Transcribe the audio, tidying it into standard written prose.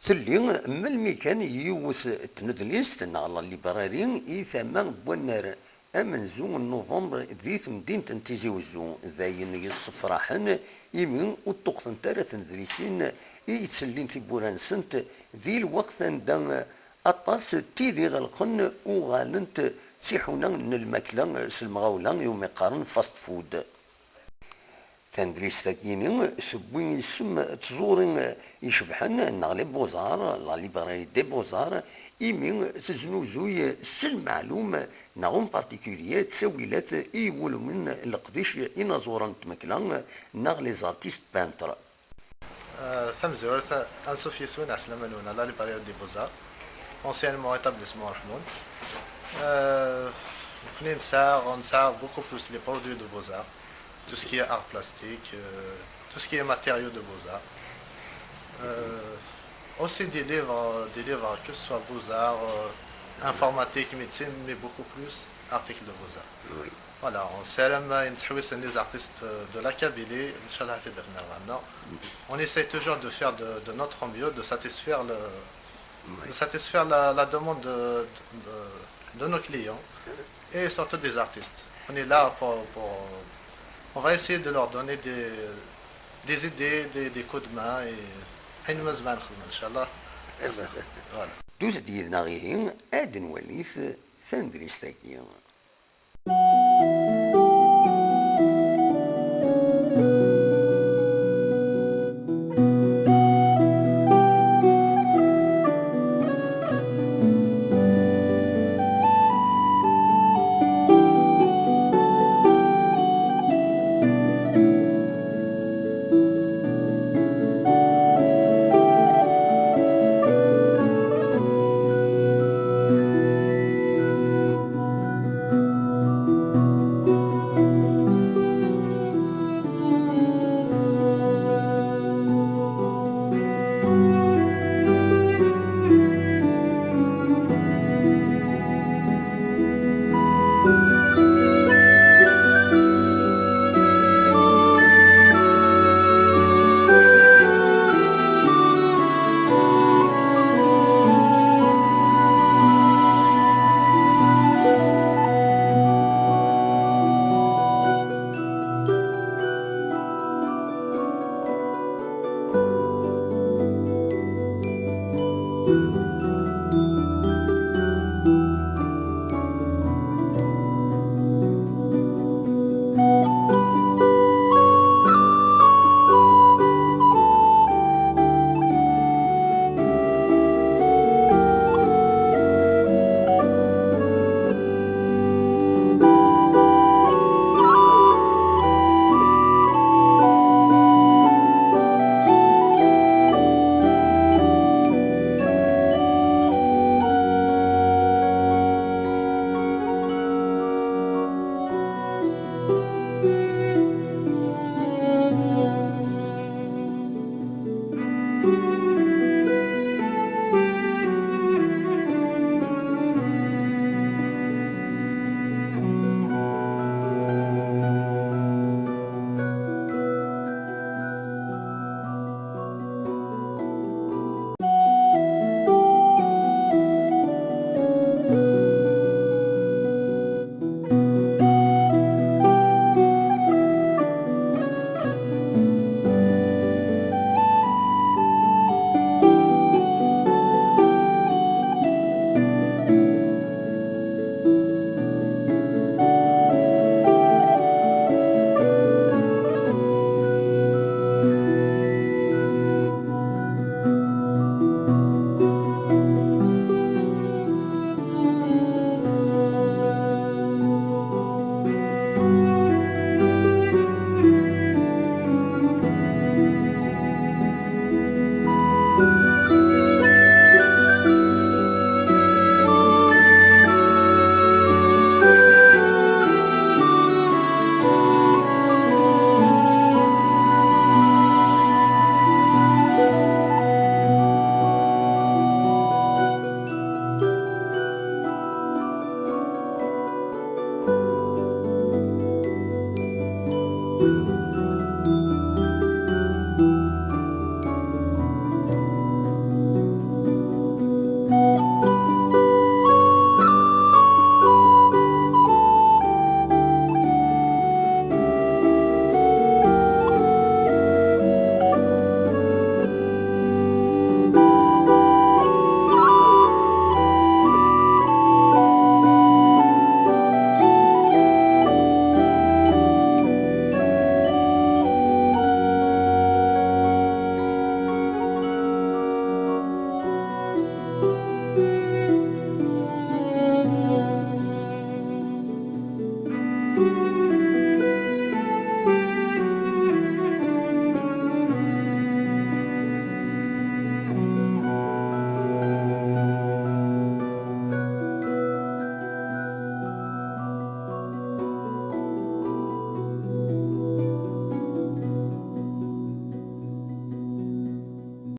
ثلي ملمي كان يوس تندليست على الليبراري ثما بونر امنزو نوفمبر ذيث مدينة تيزي وزو ذاين يصفراحن يمين وطقثن تارة تندليسين يتسلين في بوران سنت ذي الوقت دا أطاس تيدي غلقن وغالنت سيحونا من الماكلة سلمغاولا يوم يقارن فاست فود تندريس تاكيني سبوين يسم تزورين يشبحن نغلي بوزار لا ليبراري دي بوزار إيمين تزنوزوي سل معلوم نغم بارتيكوليات تساويلات إيولو من القديش إنازوران تمكلان نغلي زارتيست بانتر. ثم زورت أنصف يسون أسلم لنا لا ليبراري دي بوزار anciennement établissement Rahmoun. On sert beaucoup plus les produits de beaux-arts, tout ce qui est art plastique, tout ce qui est matériaux de beaux-arts. Aussi des livres, que ce soit beaux-arts, informatique, médecine, mais beaucoup plus articles de beaux-arts. Oui. Voilà, on sert les artistes de la Kabylie, on essaie toujours de faire de notre mieux, de satisfaire la demande de nos clients et surtout des artistes. On est là on va essayer de leur donner des idées, des coups de main et une main Inch'Allah. Voilà. دوز ديال ناغيين ادن وليث ثندريستاكي.